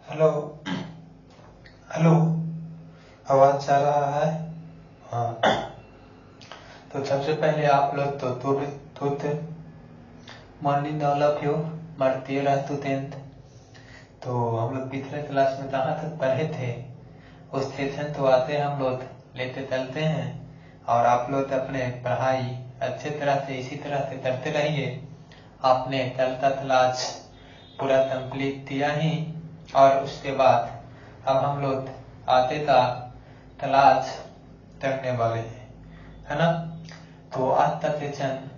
Hello hello, आवाज आ रहा है? हाँ। तो सबसे पहले आप लोग तो morning all of you, Bharatiya student. तो हम लोग पिछले क्लास में कहाँ तक पढ़े थे उस सेशन तो आते हम लोग लेते चलते हैं, और आप लोग अपने पढ़ाई अच्छे तरह से इसी तरह से करते रहिए। आपने चलता क्लास पूरा कंप्लीट किया ही, और उसके बाद अब हम लोग आते का क्लास करने वाले हैं, है ना। तो आज का सेशन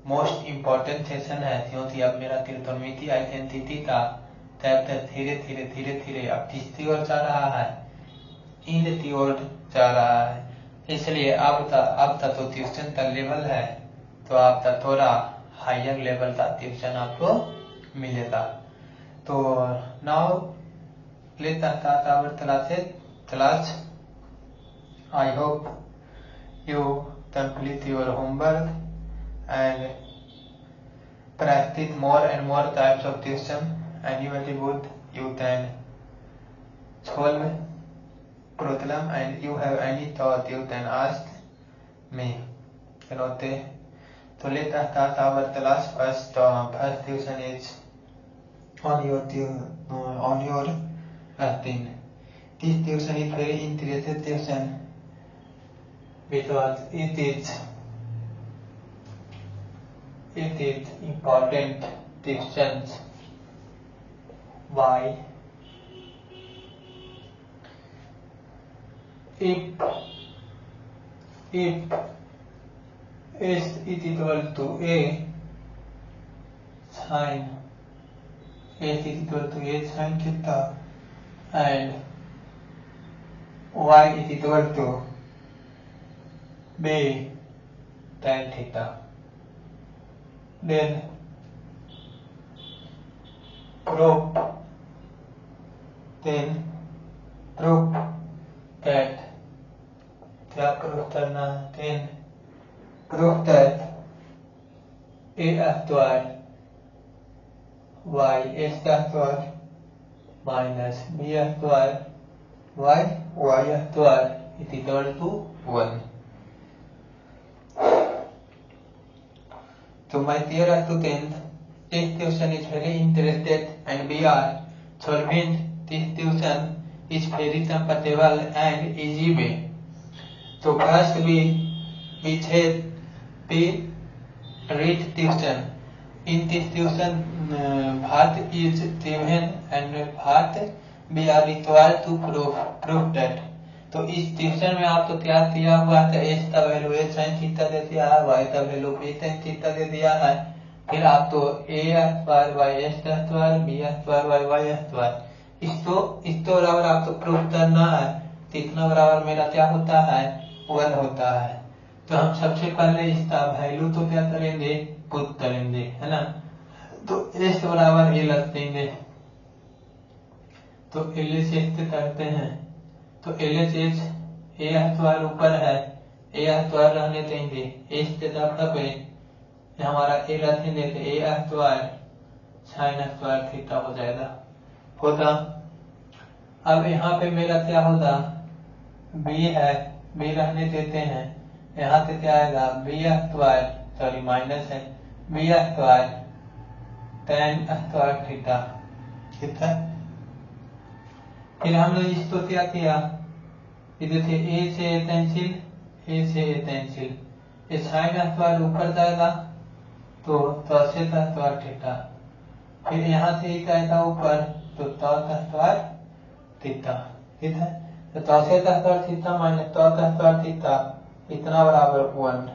मोस्ट इम्पोर्टेंट सेशन है, क्योंकि अब मेरा त्रिकोणमितीय आइडेंटिटी का चैप्टर धीरे धीरे अब किसकी ओर जा रहा है, इन की ओर जा रहा है। इसलिए अब तक तो ट्यूशन का लेवल है, तो आपका थोड़ा हायर लेवल का ट्यूशन आपको मिलेगा। तो now let us start our class. I hope you complete your homework and practice more and more types of question, and you very good. You can solve problem, and you have any thought you can ask me. Okay. So let us start our class. First tuition is on your thing. This tuition is very interesting tuition because it is important questions. Why? If S is equal to A sin theta and Y is equal to B tan theta, then prove that क्या proof करना है, then prove that A square y square minus b square y square is equal to 1। So my dear students, this tuition is very interested and we are solving this tuition is very comfortable and easy way. So first we read tuition. In this tuition, part is given and part we are required to prove that. तो इस tuition में आपको क्या दिया हुआ है, S का value A sine theta दे दिया है, वाई का वैल्यू बी साइन थीटा दे दिया है, फिर आपको A square Y S square B square Y square इसको बराबर आपको प्रूफ करना है। कितना बराबर मेरा क्या होता है, 1 होता है। तो हम सबसे पहले इसका वैल्यू तो क्या करेंगे, पुट करेंगे, है ना। तो एस बराबर ए रख देंगे, तो एल एच करते हैं। तो एल एच ए स्क्वायर ऊपर है, ए स्क्वायर रहने देंगे, एस के तरफ पे हमारा ए रखेंगे तो ए स्क्वायर साइन स्क्वायर थीटा हो जाएगा होगा। अब यहाँ पे मेरा क्या होगा, बी है, बी रहने देते हैं, यहाँ से क्या आएगा बी स्क्वायर सॉरी माइनस है B square tan square theta, ठीक है। फिर हमने इसको क्या किया, इधर से ए से कैंसिल, ये साइन स्क्वायर ऊपर जाएगा तो cosec स्क्वायर थीटा, फिर यहाँ से ही जाएगा ऊपर तो cos स्क्वायर थीटा, ठीक है। तो cosec square theta minus cos square theta इतना बराबर 1,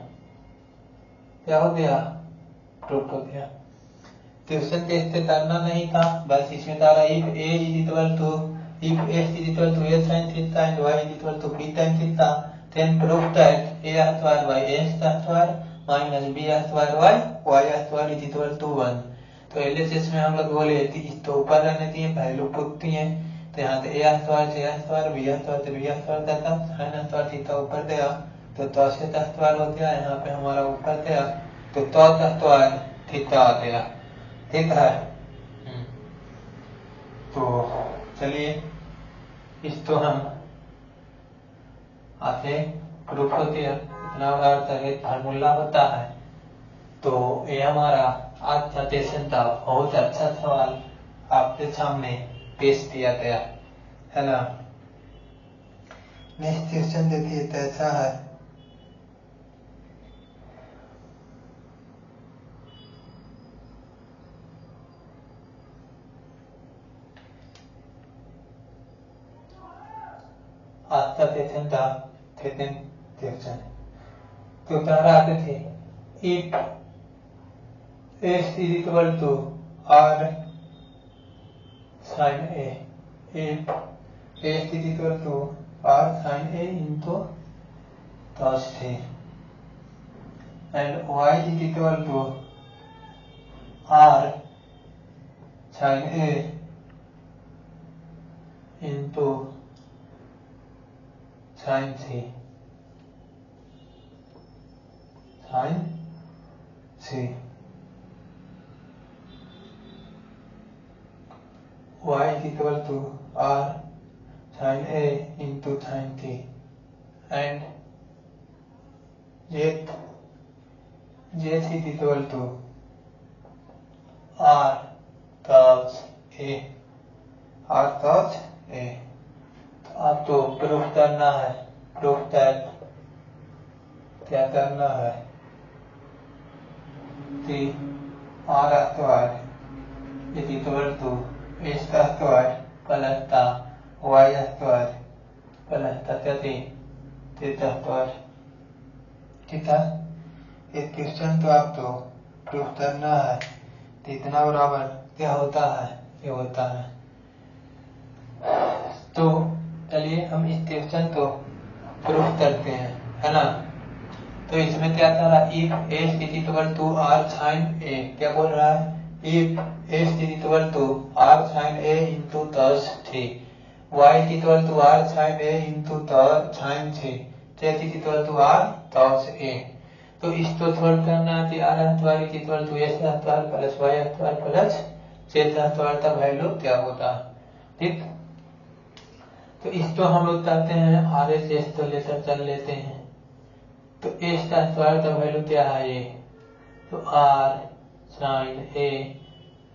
क्या हो गया, प्रूफ हो गया। ट्यूशन टेस्ट से करना नहीं था, बस इसमें तारा if a is equal to if s is equal to a sin theta and y is equal to b tan theta, then prove that a square by a square minus b square y square is equal to 1। तो LHS में हम लोग बोले कि इसको ऊपर रहने दिए, वैल्यू पुट दिए, तो यहाँ से a स्क्वायर से a स्क्वायर b स्क्वायर से b स्क्वायर तक sin स्क्वायर थीटा ऊपर गया तो cosec स्क्वायर हो गया, यहाँ पे हमारा ऊपर गया तो cos स्क्वायर थीटा आ गया, ठीक है। तो चलिए इसको हम आते प्रूफ होती है इतना बड़ा फार्मूला होता है। तो ये हमारा आज का सेशन था। बहुत अच्छा सवाल आपके सामने पेश किया गया है ना। नेक्स्ट क्वेश्चन देखिए कैसा है। आज का सेशन था सेकंड क्वेश्चन। तो तारा आते थे if S is equal to R sin A, if S is equal to R sin A into cos A and Y is equal to R sin A into sin C, sin C. Y is equal to R sin A into sin T and Z is equal to R cos A, R cos A. तो आपको proof करना है। Proof that क्या करना है कि R square is equal to S का square plus का Y स्क्वायर प्लस का थीटा स्क्वायर। ठीक है, ये क्वेश्चन तो आपको प्रूफ करना है। तो इतना बराबर क्या होता है, ये होता है। तो चलिए हम इस क्वेश्चन को प्रूफ करते हैं, है ना। तो इसमें क्या था, if S is equal to R sin A, क्या बोल रहा है, if S is equal to R sin A into cos T, Y is equal to R sin A into sin T, Z is equal to R cos A। तो इसको solve करना है कि R square is equal to S square plus Y square plus Z square का value क्या होता है। ठीक, तो इसको हम लोग करते हैं RHS तो लेकर चल लेते हैं। तो S का स्क्वायर का वैल्यू क्या है ये, तो R sin A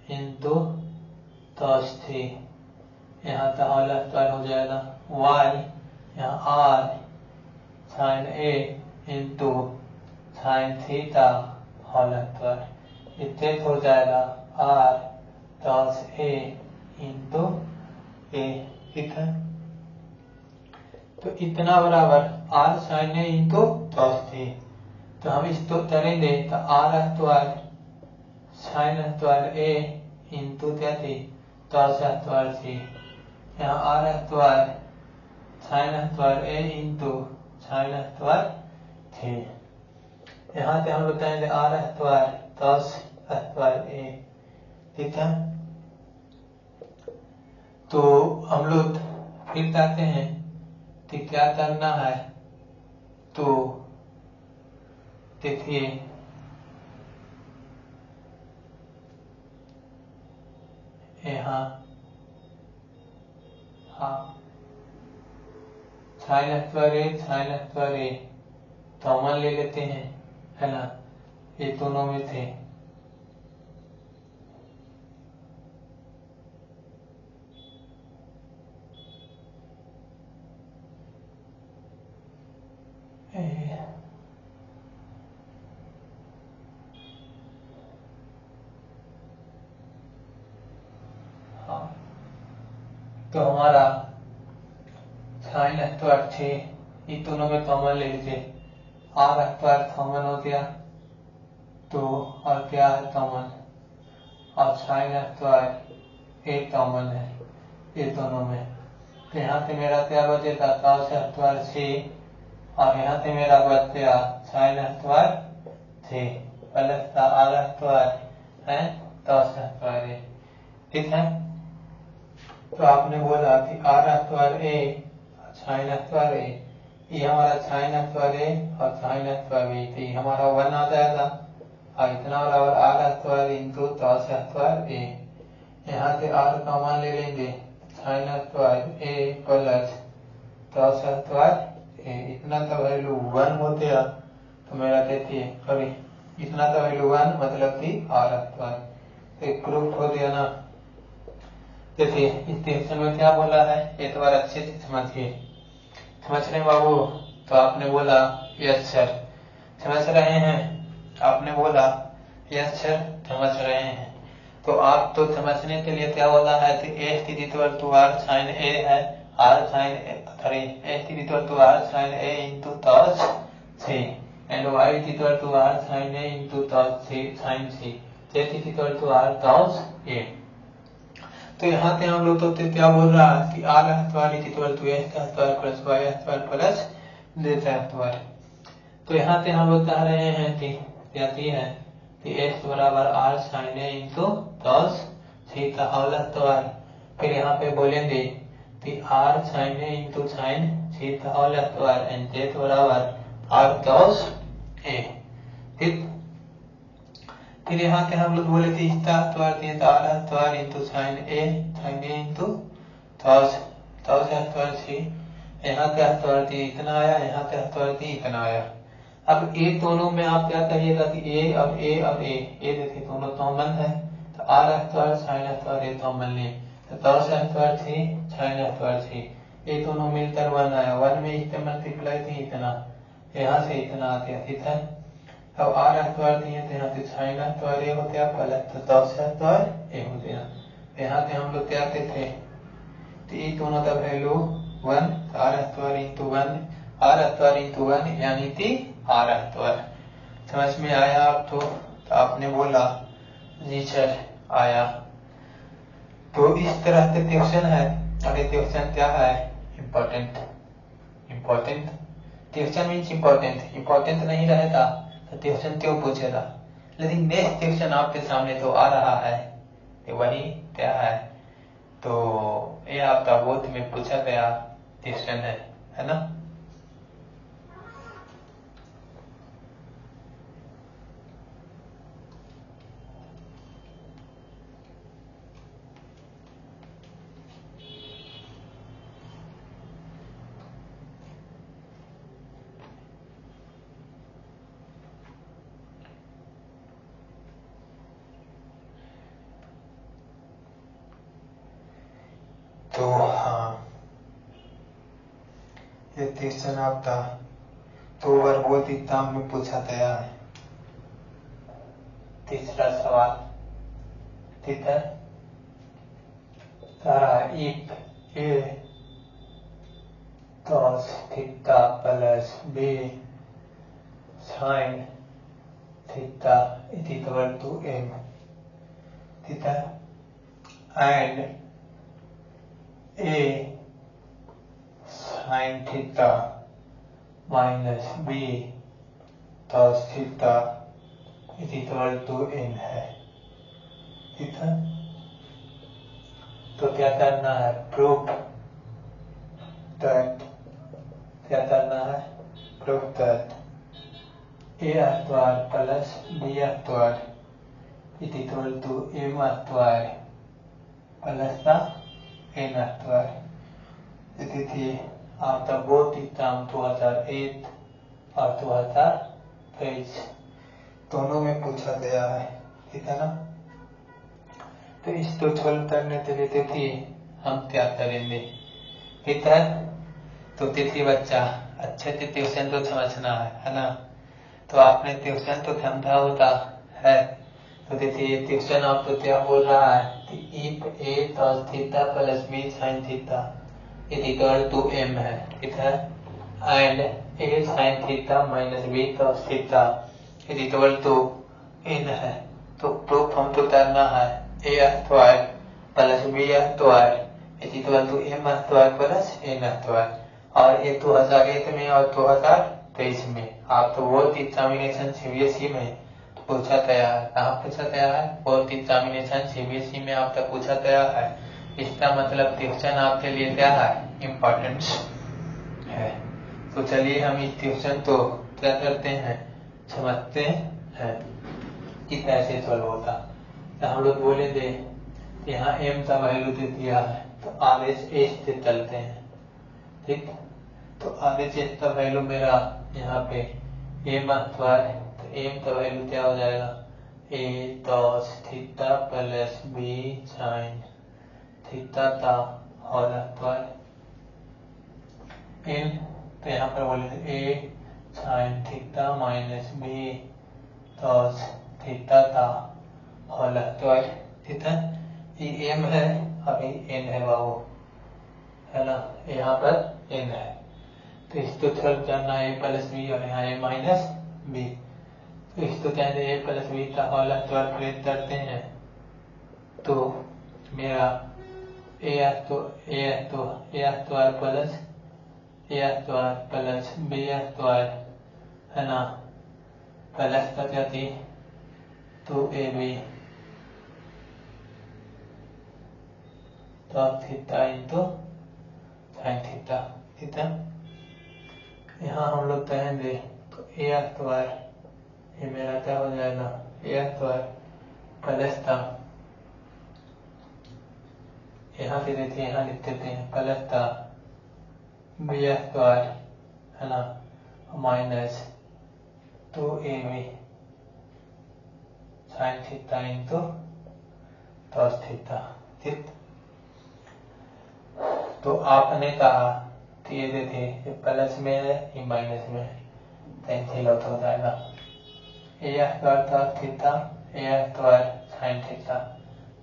into cos T, यहाँ का होल स्क्वायर हो जाएगा। Y यहाँ R sin A into sin theta whole square, इससे हो जाएगा R cos A into A। ठीक है, तो इतना बराबर R sin A into cos T। तो हम इसको करेंगे तो R square sin square A into क्या थी cos स्क्वायर थी, यहाँ R square sin square A into sin square theta. यहाँ से हम बताएंगे R square cos square A। ठीक है, तो हम लोग फिर कहते हैं कि क्या करना है। तो देखिए यहाँ साइन स्क्वायर ए कॉमन ले लेते हैं, है ना, ये दोनों में थे। तो हमारा साइन स्क्वायर थे, ये दोनों में कॉमन ले लीजिए। R स्क्वायर कॉमन हो गया, तो और क्या है कॉमन, और साइन स्क्वायर ए कॉमन है ये दोनों में। तो यहाँ से मेरा क्या बचेगा cos स्क्वायर सी, और यहाँ से मेरा बच गया साइन स्क्वायर सी प्लस का R स्क्वायर है cos स्क्वायर ए। ठीक है, तो आपने बोला कि R स्क्वायर ए साइन स्क्वायर ए, ये हमारा साइन स्क्वायर ए और साइन स्क्वायर ए, तो हमारा 1 आ जाएगा, और इतना बराबर R square into cos square A. यहाँ से R कॉमन ले लेंगे, sine square A plus cos square A. इतना का वैल्यू 1 होते हैं तो मेरा देती है, सॉरी इतना का वैल्यू 1 मतलब थी आर स्क्वायर। एक प्रूफ हो गया ना। देखिए इस क्वेश्चन में क्या बोला है, एक बार अच्छे से समझिए। समझ रहे बाबू? तो आपने बोला यस सर, समझ रहे हैं? आपने बोला यस सर, समझ रहे हैं। तो आप तो समझने के लिए क्या बोला है कि S is equal to R sine A है, R sine sorry S is equal to R sine A into cos C and Y is equal to R sine A into cos C sine C, Z is equal to R cos A. तो यहाँ पे हम लोग तो क्या बोल रहा है कि R square is equal to S square plus Y square plus Z square. तो यहाँ पे हम लोग कह रहे हैं कि कहती है कि x बराबर R sine A into cos C का होल स्क्वायर। फिर यहाँ पे बोलेंगे कि R sine A into sine C का होल स्क्वायर एंड जेड बराबर आर cos ए। फिर यहाँ पे हम लोग बोले थे इसका square R square into sine A into cos square C. यहाँ का स्क्वायर इतना आया, यहाँ का स्क्वायर इतना आया। अब ए दोनों में आप क्या करिएगा कि ए अब ए अब ए देखिए दोनों कॉमन है तो R square sine square A common ले तो cos square theta sine square theta, ये दोनों मिलकर 1 आया। 1 में इससे मल्टीप्लाई थी इतना, यहाँ से इतना आ गया, ठीक है। अब आर स्क्वायर थी तो यहाँ से साइन स्क्वायर ए हो गया प्लस तो cos स्क्वायर ए हो गया। यहाँ से हम लोग क्या कहते थे तो ये दोनों का value 1, R square into 1, R square into 1 यानी कि आर स्क्वायर। समझ में आया आप? तो आपने बोला जी सर आया। तो इस तरह से क्वेश्चन है। अरे क्वेश्चन क्या है? इम्पोर्टेंट। क्वेश्चन मीन्स इम्पोर्टेंट नहीं रहेगा तो क्वेश्चन क्यों पूछेगा। लेकिन नेक्स्ट क्वेश्चन आपके सामने तो आ रहा है, तो वही क्या है, तो ये आपका बोर्ड में पूछा गया क्वेश्चन है ना। तो हाँ ये क्वेश्चन आपका 2 बार बोर्ड एग्जाम में पूछा गया है। तीसरा सवाल, ठीक है। If A cos theta plus B sine theta is equal to m, ठीक है, and a sine theta minus b cos theta is equal to n है, ठीक है। तो क्या करना है? प्रूफ दैट, क्या करना है? Proof that a square plus b square is equal to m square plus का n स्क्वायर। इसी थी आपका बोर्ड एग्जाम 2008 और 2023 दोनों में पूछा गया है, ठीक है ना। तो इसको सॉल्व करने के लिए देखिए हम क्या करेंगे, ठीक है। तो देखिए बच्चा अच्छे से ट्यूशन तो समझना है ना। तो आपने ट्यूशन तो समझा होता है। तो देखिए ट्यूशन आपको क्या बोल रहा है कि if a cos theta plus b sin theta is equal to m है, ठीक है, and a sin theta minus b cos theta is equal to n है। तो प्रूफ हमको करना है a square plus b square is equal to m square plus n square. और ये 2001 में और 2023 में आप तो बोर्ड एग्जामिनेशन CBSE में पूछा गया है। कहाँ पूछा गया है? बोर्ड एग्जामिनेशन CBSE में आपका पूछा गया है। इसका मतलब क्वेश्चन आपके लिए क्या है? इम्पोर्टेंस है। तो चलिए हम इस क्वेश्चन को क्या करते हैं, समझते हैं कि कैसे सॉल्व होता। तो हम लोग बोले थे यहाँ m का वैल्यू दे दिया है तो आर एच एच से चलते हैं, ठीक। तो आर एच एच का वैल्यू मेरा यहाँ पे एम अथवा है, तो एम का वैल्यू क्या हो जाएगा, A cos theta plus B sine theta का होल स्क्वायर एन, तो यहाँ पर बोलेंगे A sine theta minus B cos theta का होल स्क्वायर, ठीक है। ये एम है और ये एन है बाबू, है ना, यहाँ पर एन है, तो इसको थोड़ा जानना ए प्लस बी और यहाँ ए माइनस बी, तो इसको कहते हैं ए प्लस बी का होल स्क्वायर प्लेट करते हैं, तो मेरा ए स्क्वायर प्लस बी स्क्वायर, है ना, प्लस का क्या थी, तो ए बी तो थीटा इंटू साइन थीटा, ठीक है। यहाँ हम लोग कहेंगे तो ए स्क्वायर, ये मेरा क्या हो जाएगा, ए स्क्वायर प्लस था, यहाँ से देखिए यहाँ लिख देते हैं प्लस था बी स्क्वायर, है ना, minus 2ab sine theta into cos theta, ठीक। तो आपने कहा कि ये देखिए ये प्लस में है ये माइनस में है, कैंसिल आउट हो जाएगा, ए स्क्वायर cos थीटा ए स्क्वायर साइन थीटा,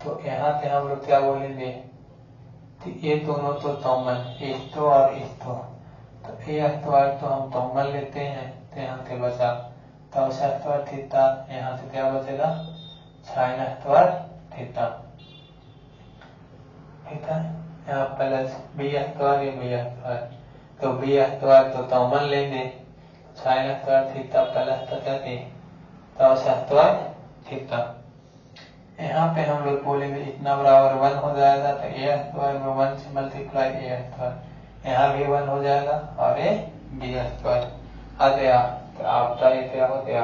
तो यहाँ से हम लोग क्या बोलेंगे कि ये दोनों तो कॉमन, इसको और इसको, तो ए स्क्वायर तो हम कॉमन लेते हैं, तो यहाँ से बचा cos स्क्वायर थीटा, यहाँ से क्या बचेगा साइन स्क्वायर थीटा, ठीक है। यहाँ प्लस बी स्क्वायर ये बी स्क्वायर, तो बी स्क्वायर तो कॉमन लेंगे, sine square theta plus cos square theta, यहाँ पे हम लोग बोलेंगे इतना बराबर 1 हो जाएगा, तो ए स्क्वायर में 1 से मल्टीप्लाई ए स्क्वायर, यहाँ भी 1 हो जाएगा और ये बी स्क्वायर आ गया, तो आपका ये क्या हो गया,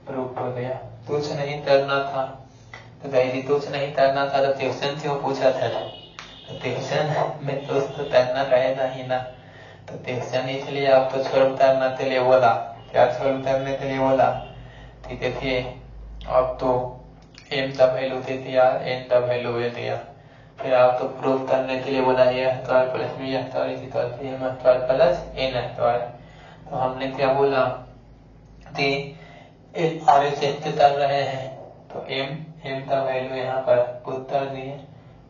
प्रूफ हो गया। कुछ नहीं करना था, तो यदि कुछ नहीं करना था तो ट्यूशन क्यों पूछा था, तो ट्यूशन में तो करना रहेगा ही ना, तो ट्यूशन इसलिए आपको छोड़ करने के लिए बोला, क्या छोड़ करने के लिए बोला, ठीक है, देखिए अब तो एम का वैल्यू दे दिया, एन का वैल्यू दे दिया, फिर आपको प्रूफ करने के लिए बोला A square plus B square is equal to M square plus N square, तो हमने क्या बोला कि आर एच एच कर रहे हैं, तो एम का वैल्यू यहाँ पर पुट कर दिए,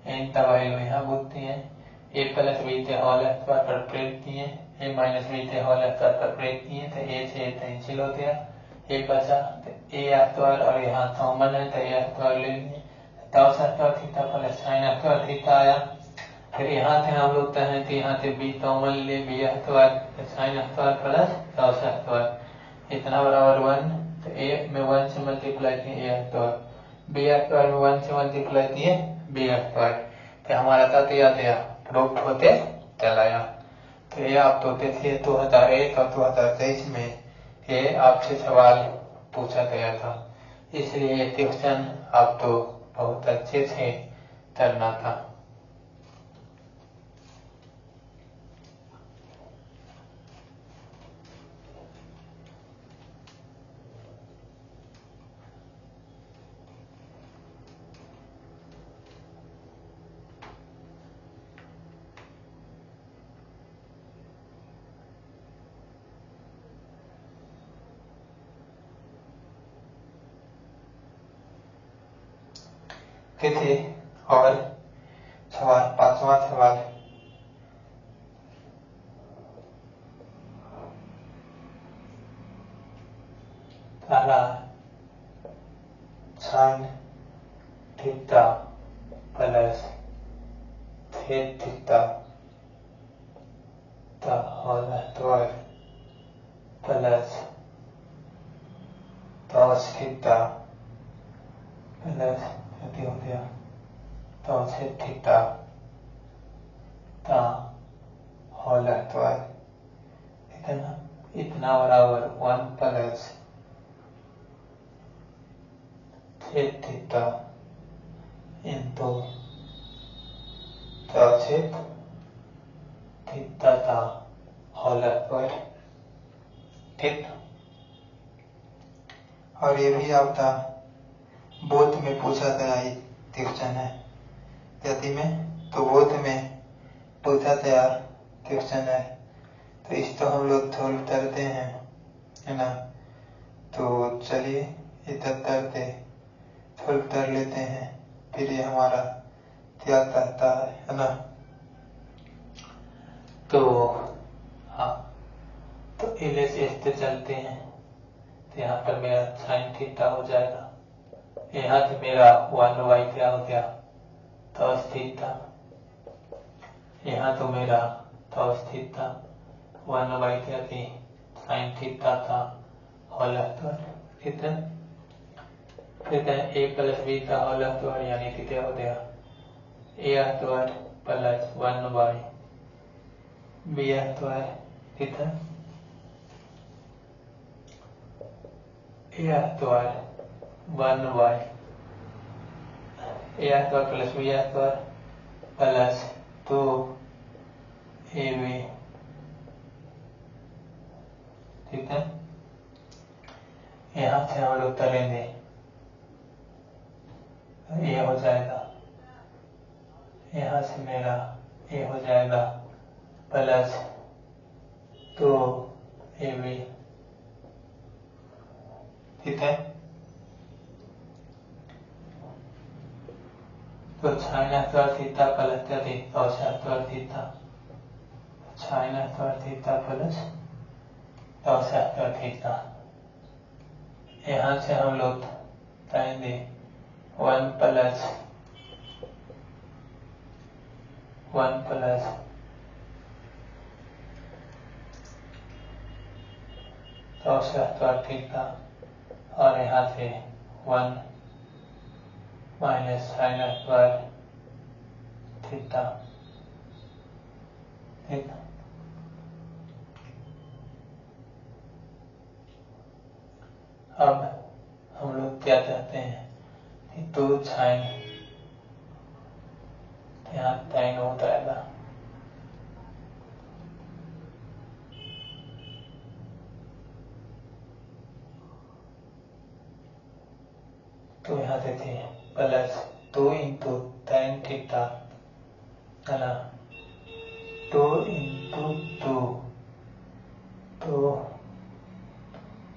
एन का वैल्यू यहाँ पुट दिए, ए प्लस बी के होल स्क्वायर पर प्लेट दिए, ए माइनस बी के होल स्क्वायर पर प्लेट दिए, तो ए से कैंसिल हो गया, ए बचा, तो ए स्क्वायर और यहाँ कॉमन है तो ए स्क्वायर ले लिए, cos square theta plus sine square theta आया, फिर यहाँ से हम लोग कहें कि यहाँ से बी कॉमन ले, B square sine square plus cos square, इतना बराबर 1, तो ए में 1 से मल्टीप्लाई किए ए स्क्वायर, बी स्क्वायर में 1 से मल्टीप्लाई किए बी स्क्वायर, तो हमारा था दिया गया प्रूफ होते चलाया। तो ये आप होते थे 2001 और 2023 में ये आपसे सवाल पूछा गया था, इसलिए ये क्वेश्चन आपको बहुत अच्छे से करना था। देखिए और सवाल 5वां सवाल, पहला साइन थीटा प्लस थेट थीटा का whole square plus cos theta plus हो गया cos थीटा का होल स्क्वायर, ठीक है ना, इतना बराबर 1 प्लस थीटा इंटू cos अवच्छेद थीटा था होल स्क्वायर। ठीक, और ये भी आपका बोध में पूछा गया क्वेश्चन है यदि में, तो बोध में पूछा गया क्वेश्चन है, तो इसको हम लोग सोल्व करते हैं, है ना। तो चलिए इधर करते सोल्व कर लेते हैं, फिर ये हमारा क्या कहता है ना। तो हाँ, तो एलएचएस पे चलते हैं। तो यहाँ पर मेरा साइन थीटा हो जाएगा, यहाँ से मेरा 1/y क्या हो गया cos थीटा, यहाँ तो मेरा cos थीटा 1/y क्या थी साइन थीटा था होल स्क्वायर। ठीक है, फिर a प्लस b का होल स्क्वायर यानी कि क्या हो गया a square plus 1/b square. ठीक है, a square 1/a square plus b square plus 2ab। ठीक है, यहाँ से हम लोग करेंगे, ये हो जाएगा, यहाँ से मेरा ये हो जाएगा प्लस 2ab। ठीक है, तो साइन स्क्वायर थीटा प्लस क्या थी cos square theta, sine square theta plus cos square theta. यहाँ से हम लोग करेंगे 1 प्लस cos स्क्वायर थीटा, और यहाँ से 1 माइनस साइन स्क्वायर थीटा। ठीक, अब हम लोग क्या चाहते हैं, 2 साइन, यहाँ साइन हो जाएगा, तो यहाँ से थे प्लस 2 इंटू tan थीटा, है ना, 2 इंटू 2,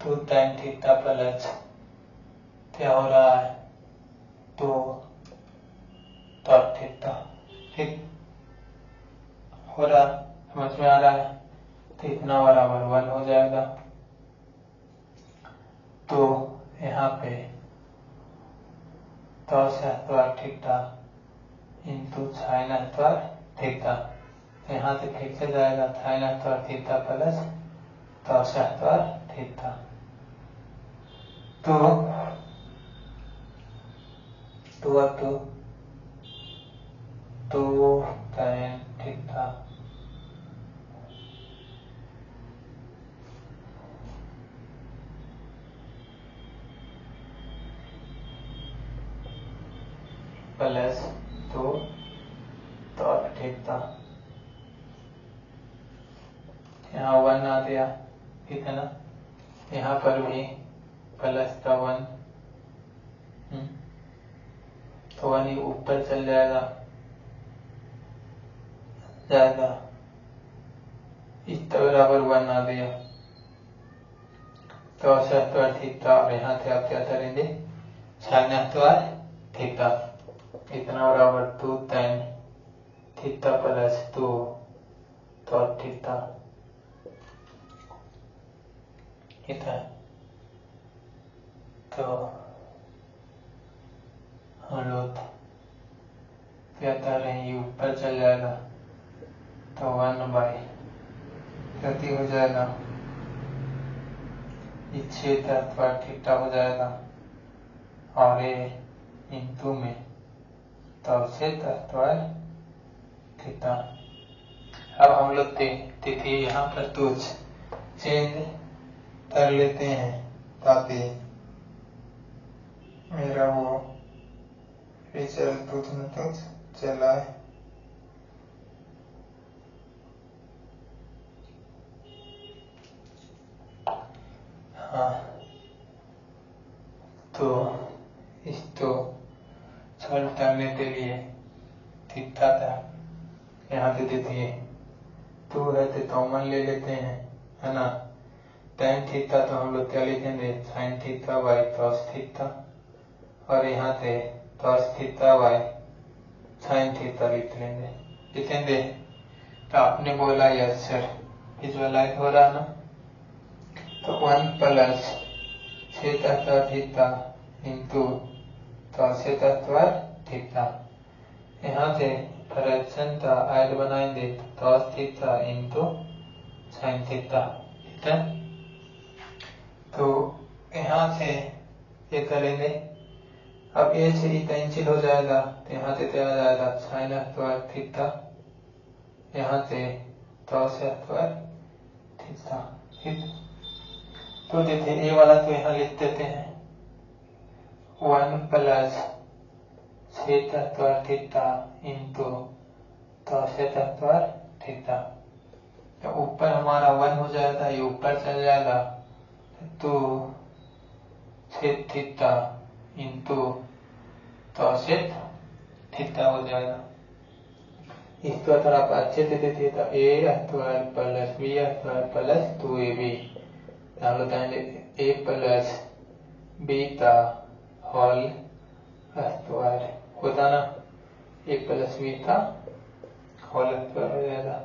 तो tan थीटा प्लस क्या हो रहा है 2 cos थीटा। ठीक हो रहा, समझ में आ रहा है, तो इतना बराबर 1 हो जाएगा। तो यहाँ पे cos square theta into sine square theta, यहाँ से फिर से जाएगा sine square theta plus cos square theta. तो 2 tan theta plus 2 cos theta, यहाँ 1 आ गया। ठीक है ना, यहाँ पर भी प्लस का 1, तो 1 ही ऊपर चल जाएगा, इस बराबर 1 आ गया cos स्क्वायर थीटा, और यहाँ से आप क्या करेंगे साइन स्क्वायर थीटा, इतना बराबर 2 tan theta plus 2 cos theta. ठीक है, तो हम लोग क्या कर रहे हैं, ये ऊपर चल जाएगा, तो 1/, गति हो जाएगा, छेद स्क्वायर थीटा हो जाएगा, और ये इंटू में तो छेद स्क्वायर थीटा। अब हम लोग तिथि यहाँ पर तुझ चेंज कर लेते हैं, ताकि मेरा वो रिजल्ट तुझ में तुझ चला है। हाँ, तो इसको सॉल्व करने के लिए थीटा था यहाँ दे देती है, टू है तो कॉमन ले लेते हैं, है ना। tan थीटा तो हम लोग क्या लिखेंगे, sin theta by cos theta, और यहाँ से cos theta by sin theta लिखेंगे। तो आपने बोला यस सर, विजुअलाइज हो रहा ना। तो 1 प्लस सेक² थीटा इंटू cos² थीटा, यहाँ से फ्रैक्शन का ऐड बनाएंगे cos theta into sin theta, ठीक है। तो यहाँ से ये करेंगे, अब ये से ही कैंसिल हो जाएगा, तो यहाँ से क्या आ जाएगा sin² थीटा, यहाँ से cos² थीटा, ठीक। तो देखिए ये वाला तो यहाँ लिख देते हैं 1 प्लस सेक² थीटा इंटू cos² थीटा। तो ऊपर हमारा 1 हो जाएगा, ये ऊपर चल जाएगा, तो sec theta into cos theta हो जाएगा। इसको थोड़ा आप अच्छे से देखिए, तो a² plus b² plus 2ab, हम बताएंगे a plus beta whole square होता ना, a plus beta whole square हो जाएगा,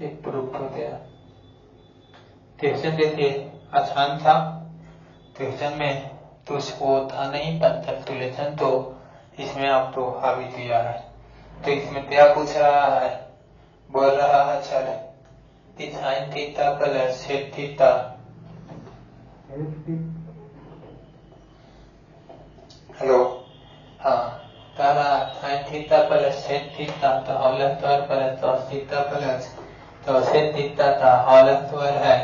एक प्रूफ हो गया। क्वेश्चन देखिए आसान था, क्वेश्चन में तो उसको था नहीं परफेक्ट रिलेशन, तो इसमें आप तो हावी दिया है। तो इसमें क्या पूछ रहा है, बोल रहा है sir sin theta plus sec theta, hello, हाँ, कह रहा sin theta plus sec theta तो whole square plus cos theta plus sec theta का होल स्क्वायर है,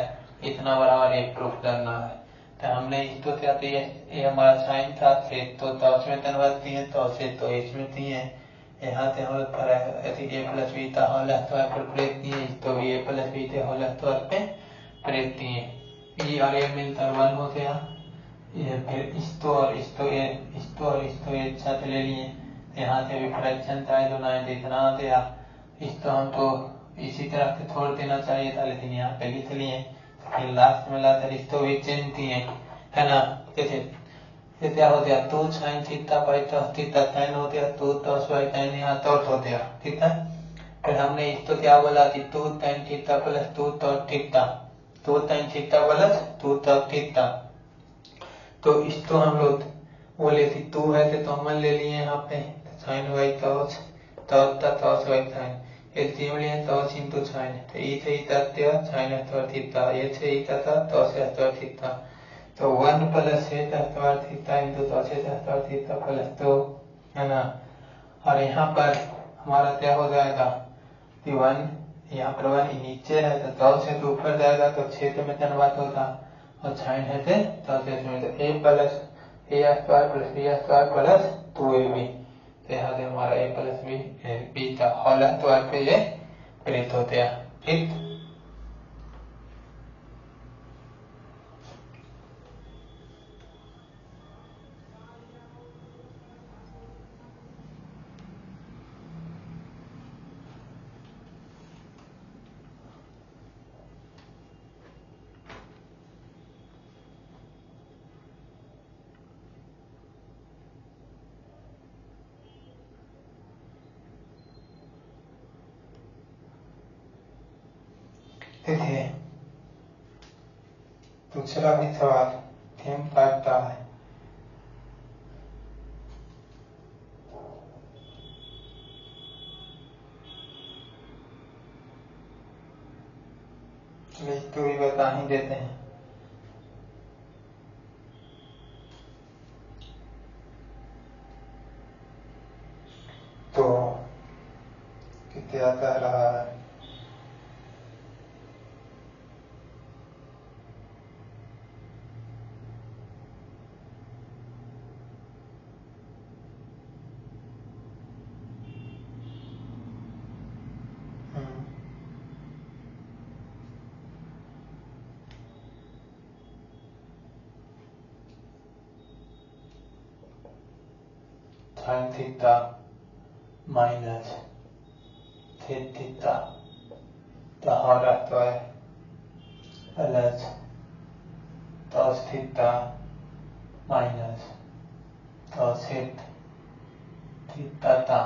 इतना बराबर एक प्रूफ करना है। तो हमने इसको क्या दिया, ये हमारा साइन था, सेक तो उसमें कन्वर्ट किए, तो सेक तो इसमें दिए, यहाँ से हम लोग a plus beta whole square पर ब्रेक दिए, तो भी a plus beta whole square पे ब्रेक दिए, ये और ये मिलकर 1 हो गया। ये फिर इसको और इसको एक साथ ले लिए, यहाँ से भी फ्रैक्शन था जो 9 इतना आ गया। इसको हमको इसी तरह से छोड़ देना चाहिए था, लेकिन यहाँ पे लिख लिए, फिर लास्ट में लाकर इसको भी चेंज किए, है ना। जैसे क्या हो गया 2 sin theta by cos theta, tan हो गया 2 cos बाई tan, यहाँ cos हो गया, ठीक है। फिर हमने इसको क्या बोला कि 2 tan theta plus 2 cos theta, 2 tan theta plus 2 cos theta. तो इसको हम लोग बोले कि 2 है तो कॉमन ले लिए यहाँ पे, sin by cos, cos by sin, LCM लिए cos इंटू sin, तो ई से ई तक दिया sin² थीटा, ये से ई तक cos² थीटा, तो 1 plus sec² theta into cos² theta plus 2, है ना। और यहाँ पर हमारा क्या हो जाएगा कि 1, यहाँ पर 1 नीचे है तो cos है तो ऊपर जाएगा, तो क्षेत्र में कन्वर्ट होगा, और sin है तो cos में, तो a plus a² plus b² plus 2ab, तो यहाँ से हमारा a प्लस b का होल स्क्वायर पे ये प्रेत होते हैं, ठीक। देखिए दूसरा भी सवाल थीम टाइप का है, इसको भी बता ही देते हैं। तो क्या कह रहा है, sine theta minus sec theta तो हो रहता है plus cos theta minus cos theta था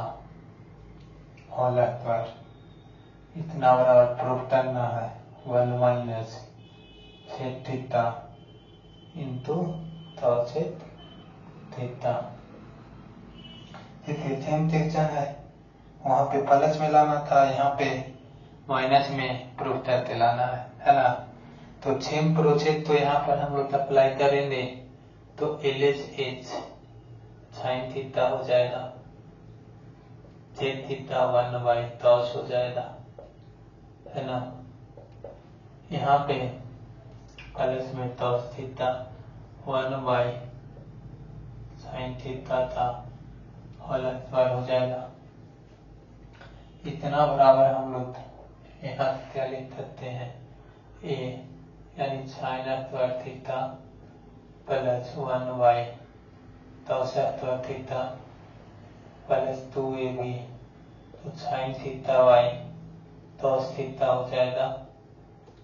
होल स्क्वायर इतना बराबर प्रूफ करना है 1 minus sec theta into cos theta. Same section है, वहां पे प्लस में लाना था, यहाँ पे माइनस में प्रूफ करके लाना है ना। तो सेम प्रोसेस तो यहाँ पर हम लोग अप्लाई करेंगे तो LHS साइन थीटा हो जाएगा, सेक थीटा 1/cos हो जाएगा है ना। यहाँ पे प्लस में cos थीटा 1/sin थीटा था होल स्क्वायर हो जाएगा। इतना बराबर हम लोग यहाँ क्या लिख सकते हैं ए यानी sine square theta plus 1/cos square theta plus 2ab तो sine theta by cos theta हो जाएगा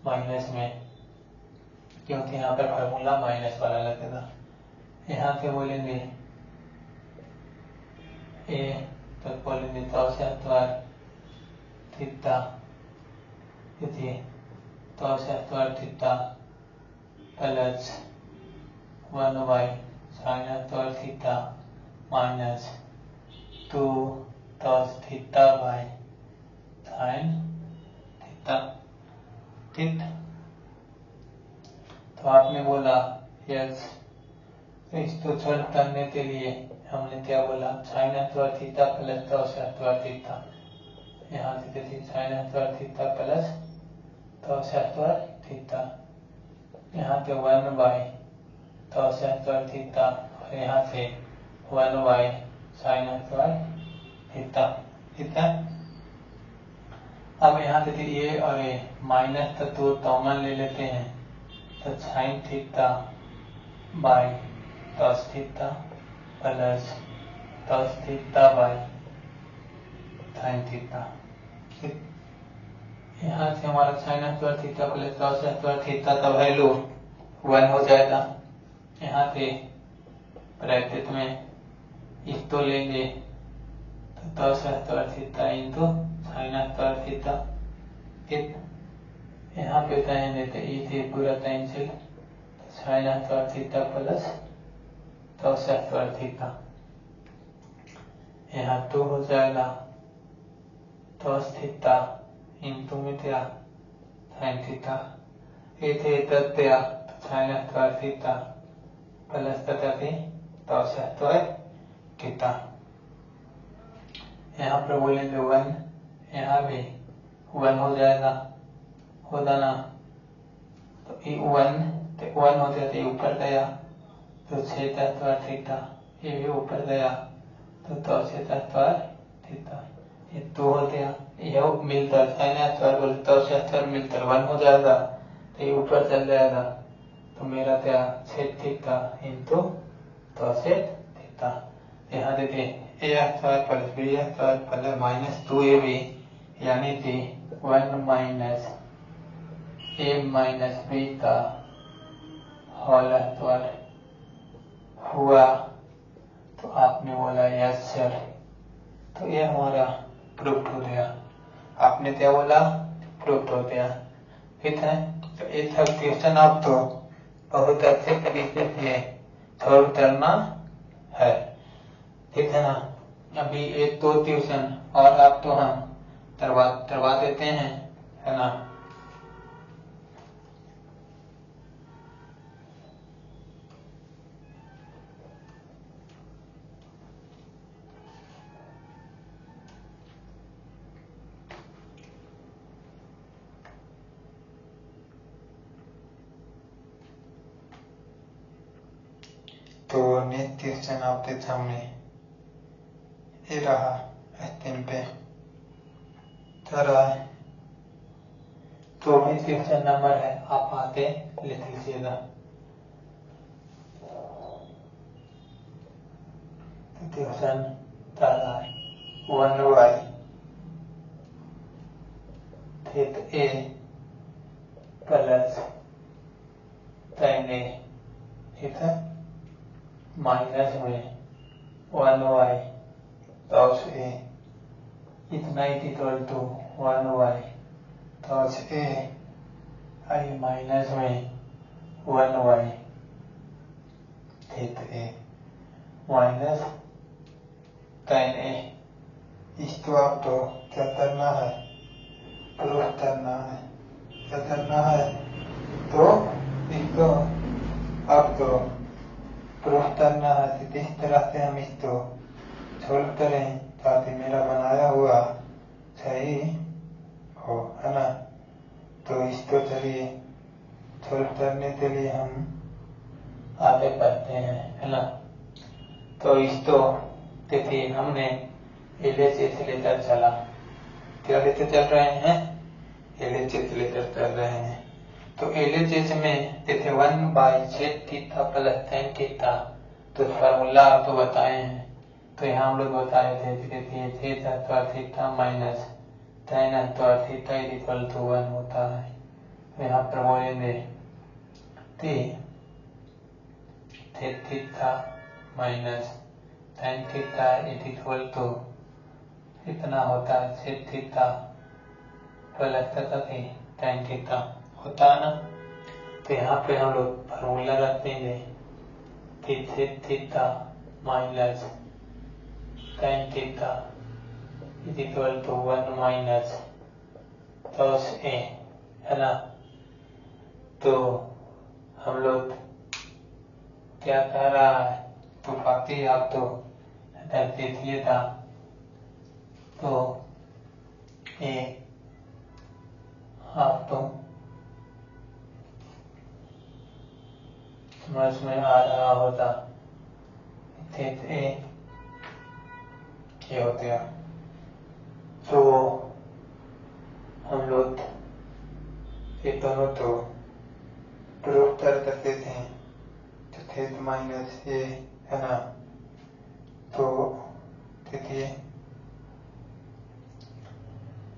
माइनस में, क्योंकि यहाँ पर फार्मूला माइनस वाला लगेगा। यहाँ से बोलेंगे ए तो बोलेंगे cos square theta cos square theta plus 1/sin square theta minus 2 cos theta by sin theta. ठीक, तो आपने बोला यस, तो इसको सॉल्व करने के लिए हमने क्या बोला sin square theta plus cos square theta, यहाँ से देखिए sin square theta plus cos square theta, यहाँ पे 1/cos स्क्वायर थीटा और यहाँ से 1/sin स्क्वायर थीटा। ठीक है, अब यहाँ से ये और ये माइनस का तो कॉमन ले लेते हैं तो sine theta by cos theta plus cos theta by sin theta. यहाँ से हमारा sine square theta plus cos square theta का वैल्यू 1 हो जाएगा। यहाँ से ब्रैकेट में इसको लेंगे तो cos square theta into sine square theta. ठीक, यहाँ पे कहेंगे तो इसे पूरा cancel, sine square theta plus cos square theta, यहाँ 2 हो जाएगा cos थीटा इंटू में क्या साइन थीटा, इसे तथ्य साइन स्क्वायर थीटा प्लस तथ्य cos स्क्वायर थीटा। यहाँ पर बोलेंगे 1, यहाँ भी 1 हो जाएगा, होगा ना, तो 1 हो जाता है ऊपर गया तो सेक स्क्वायर थीटा, ये भी ऊपर गया तो cos स्क्वायर थीटा, ये 2 हो गया, यह मिलकर साइन स्क्वायर बोले cos स्क्वायर मिलकर 1 हो जाएगा तो ये ऊपर चल जाएगा तो मेरा क्या sec theta into cos theta. यहाँ देखिए A square plus B square plus minus 2ab यानी कि 1 माइनस ए माइनस बी का होल स्क्वायर हुआ। तो आपने बोला यस सर, तो ये हमारा प्रूफ हो गया। आपने क्या बोला, प्रूफ हो गया। ठीक है, तो ये सब क्वेश्चन आपको बहुत अच्छे तरीके से सॉल्व करना है। ठीक है ना, अभी 1-2 ट्यूशन और आपको हम करवा देते हैं, है ना। तो नेक्स्ट क्वेश्चन आपके सामने ये रहा, स्क्रीन पे चल रहा है। तो क्वेश्चन नंबर है, आप आके लिख लीजिएगा। क्वेश्चन बता रहा है 1y थेट a प्लस tan a, ठीक है, माइनस में 1y cos a, इतना equal to 1y cos a आई माइनस में 1y थेट a माइनस tan a। इसको आपको क्या करना है, प्रूफ करना है। क्या करना है, तो इसको आपको प्रूफ करना है कि किस तरह से हम इसको सोल्व करें ताकि मेरा बनाया हुआ सही हो, है ना। तो इसको चलिए सोल्व करने के लिए हम आगे बढ़ते हैं, है ना। तो इसको देखिए हमने LHS लेकर चला, क्या लेकर चल रहे हैं, LHS लेकर चल रहे हैं। तो LHS में देखिए 1/sec theta plus tan theta, तो फार्मूला आपको बताए हैं। तो यहाँ हम लोग बताए थे देखिए थीटा तो थीटा माइनस tan तो थीटा इक्वल टू 1 होता है। तो यहाँ पर बोलेंगे theta minus tan theta equal to इतना होता है sec theta plus tan theta होता है ना। तो यहाँ पे हम लोग फार्मूला रख देंगे sec theta minus tan theta equal to 1 minus cos a, है ना। तो हम लोग क्या कह रहा है, तो बाकी आप तो देखिए था, तो ए आप तो समझ में आ रहा होता, थेट ए ये होते हैं। तो हम लोग ये दोनों तो प्रूफ कर सकते थे, तो थेट माइनस ए, है ना। तो देखिए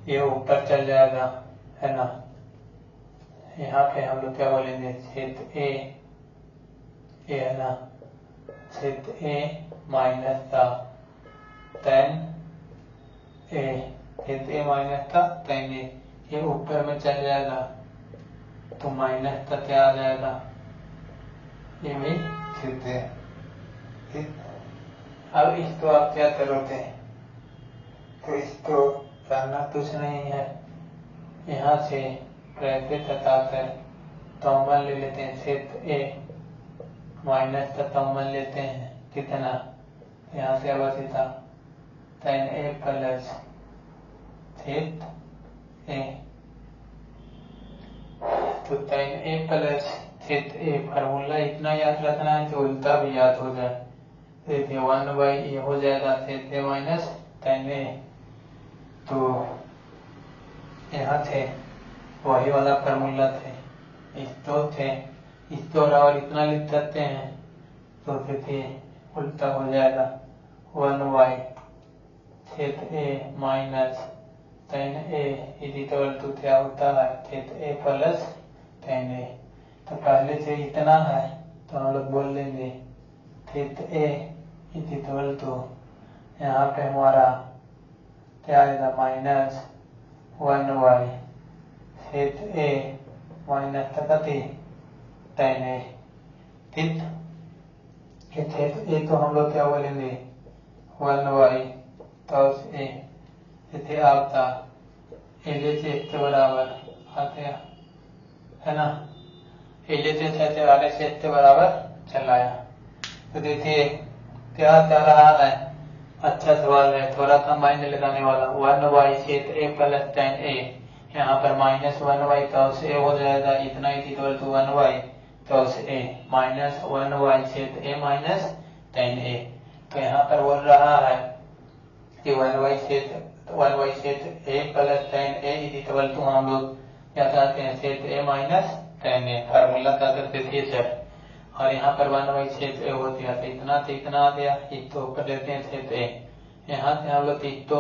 ये ऊपर चल जाएगा, है ना। यहाँ पे हम लोग क्या बोलेंगे, छेद ए, है ना, छेद ए माइनस का tan ए, छेद ए माइनस का tan ए, ये ऊपर में चल जाएगा तो माइनस का क्या आ जाएगा, ये भी छेद ए। ठीक, अब इसको आप क्या करोगे, तो इसको करना कुछ नहीं है, यहाँ से ब्रैकेट हटाकर कॉमन ले लेते हैं, छेद ए माइनस का कॉमन लेते हैं, कितना, यहाँ से अवस्थिता tan ए प्लस छेद ए, तो tan ए प्लस छेद ए फार्मूला इतना याद रखना है कि उल्टा भी याद हो जाए। देखिए 1/a हो जाएगा छेद ए माइनस tan ए। तो यहाँ थे वही वाला फार्मूला थे, इसको थे, इसको और इतना लिख सकते हैं, तो देखिए उल्टा हो जाएगा 1y छेद A minus tan A equal to क्या होता है, छेद ए प्लस tan ए। तो पहले से इतना है तो हम लोग बोल देंगे छेद ए इक्वल टू, यहाँ पे हमारा क्या आएगा, माइनस 1y छेद ए माइनस tan ए। ठीक, छेद ए तो हम लोग क्या बोलेंगे 1y cos a, इसे आपका LHS के बराबर आते हैं, है ना। LHS ऐसे वाले से के बराबर चलाया। तो देखिए क्या कर रहा है, अच्छा सवाल है, थोड़ा सा माइंड लगाने वाला। 1y छेद ए प्लस tan ए, यहाँ पर माइनस 1y cos a हो जाएगा, इतना equal to 1y cos a minus 1y छेद ए माइनस tan a। तो यहाँ पर बोल रहा है कि 1y छेद A plus tan a equal to हम लोग क्या कहते हैं, छेद A minus tan a, formula का करते थे सर। और यहाँ पर 1y छेद ए होती है, तो इतना आ गया, इसको ऊपर लेते हैं छेद ए, यहाँ से हम लोग तो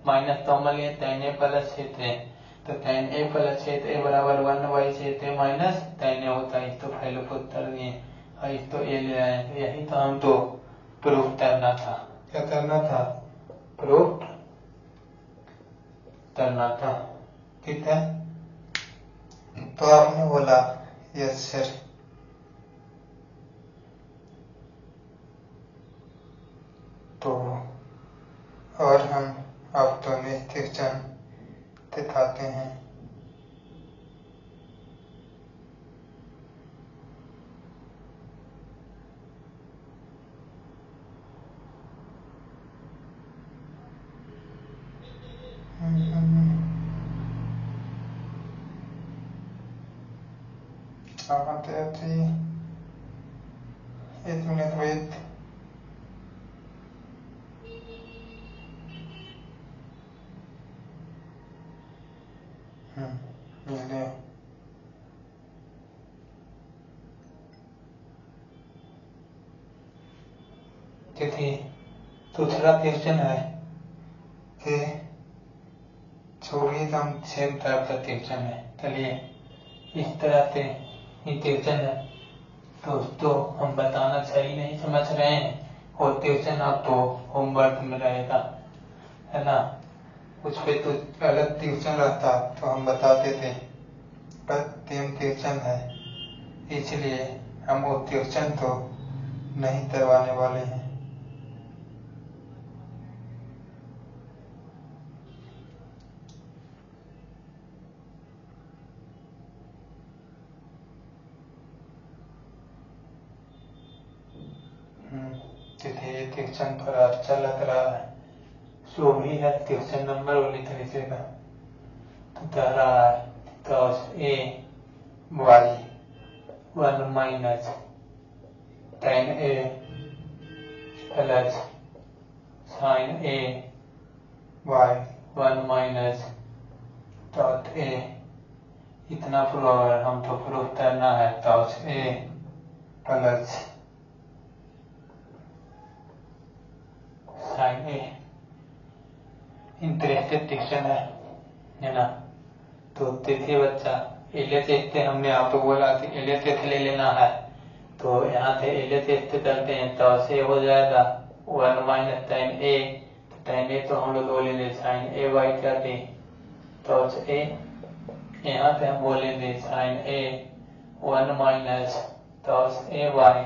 माइनस कॉमन लिए tan a प्लस छेद a, तो tan a प्लस छेद a बराबर 1/छेद a माइनस tan a होता है। तो पहले को उत्तर दिए और इस तो a ले आए, तो यही तो हम तो प्रूफ करना था। क्या करना था? प्रूफ करना था। ठीक है, तो आपने बोला यस सर। तो और हम अब तो निश्चित दिखाते हैं। एक मिनट वेट। मिल गया। क्योंकि दूसरा क्वेश्चन है कि छोड़िए, हम सेम टाइप का क्वेश्चन है। चलिए इस तरह से ये क्वेश्चन है दोस्तों, हम बताना सही नहीं समझ रहे हैं और क्वेश्चन आपको होमवर्क में रहेगा, है ना। उस पे तो अलग ट्यूशन रहता तो हम बताते थे, पर सेम ट्यूशन है इसलिए हम वो ट्यूशन तो नहीं करवाने वाले हैं। ये ट्यूशन थोड़ा अच्छा लग रहा है, जो भी है ट्यूशन नंबर वाली तरीके का तो कह रहा है cos a y 1 minus tan a plus sin a y 1 minus cot a। इतना प्रूफ है, हम तो प्रूफ करना है cos a plus sin a। Interested question है ना। तो देखिए बच्चा, एलएचएस से हमने आपको बोला कि एलएचएस ले लेना है, तो यहाँ से एलएचएस से करते हैं तो से हो जाएगा 1 माइनस tan a, तो tan a तो हम लोग बोलेंगे sin a y क्या थे तो a, यहाँ से हम बोलेंगे sin a 1 minus cos a y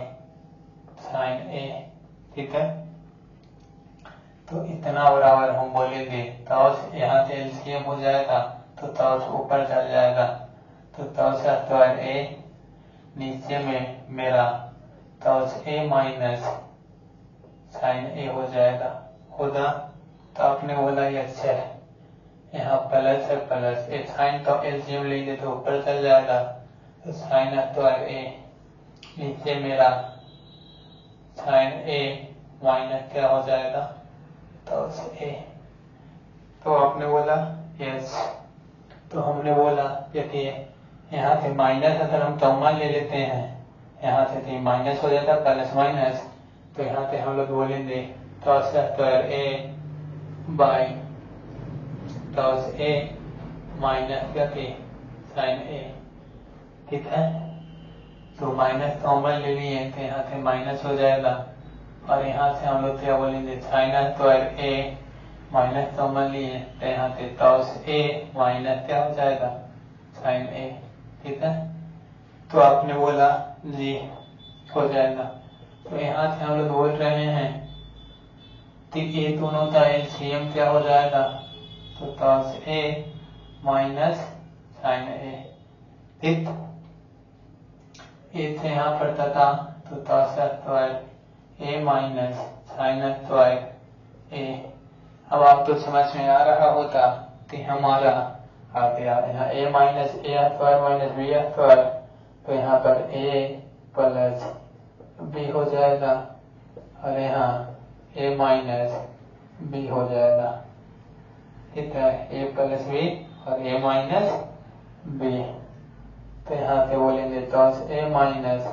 sin a। ठीक है, तो इतना बराबर हम बोलेंगे cos, यहाँ से एलसीएम हो जाएगा तो cos ऊपर चल जाएगा, तो cos स्क्वायर a नीचे में मेरा cos a minus sin a हो जाएगा। होगा तो आपने बोला ये अच्छा है, यहाँ प्लस है प्लस ए साइन तो एलसीएम लेंगे तो ऊपर चल जाएगा, तो sin स्क्वायर a नीचे मेरा sin a माइनस क्या हो जाएगा cos a। तो आपने बोला यस, तो हमने बोला देखिए यहाँ से माइनस अगर हम कॉमन ले लेते हैं, यहाँ से माइनस हो जाता प्लस माइनस, तो यहाँ से हम लोग बोलेंगे cos square a by cos a minus क्या थी sin a। ठीक है, तो माइनस कॉमन ले लिए तो यहाँ से माइनस हो जाएगा, और यहाँ से हम लोग क्या बोलेंगे sin square a minus common लिए तो यहाँ से cos a माइनस क्या हो जाएगा sin a। ठीक है, तो आपने बोला जी हो जाएगा, तो यहाँ से हम लोग बोल रहे हैं कि ये दोनों का एलसीएम क्या हो जाएगा तो cos a minus sin a। ठीक, ये से यहाँ पड़ता था तो cos square a minus sin square a। अब आप तो समझ में आ रहा होता कि हमारा आ गया यहाँ a minus a square minus b square, तो यहाँ पर a प्लस b हो जाएगा, और यहाँ a माइनस b हो जाएगा। ठीक है, a प्लस b और a माइनस b, तो यहाँ से बोलेंगे cos a minus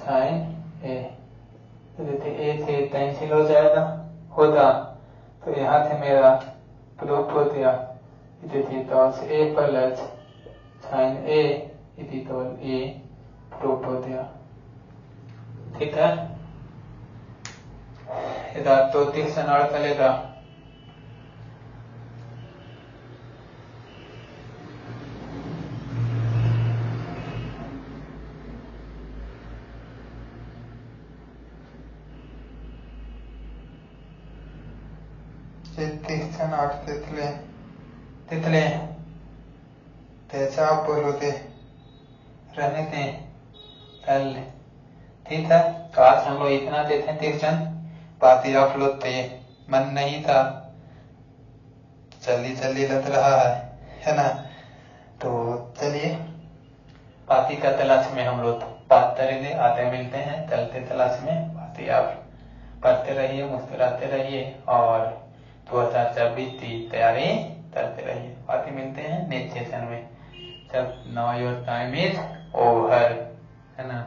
sin a, तो देखिए a से कैंसिल हो जाएगा होगा, तो यहाँ थे मेरा प्रूफ हो गया इति थीटा ए प्लस साइन ए इति तो ए प्रूफ हो गया। ठीक है, इधर तो तीक्ष्ण और चलेगा। तीक्ष्ण और तितले तितले आप बोलो थे रहने थे चल। ठीक है, तो आज हम लोग इतना देते हैं तीक्ष्ण बातें आप लोग थे, मन नहीं था, जल्दी लग रहा है ना। तो चलिए बाती का तलाश में हम लोग बात करेंगे, आते मिलते हैं चलते तलाश में। बातें आप पढ़ते रहिए, मुस्कुराते रहिए और 2026 की तैयारी करते रहिए। बातें मिलते हैं नेक्स्ट सेशन में जब now your time is over, है ना।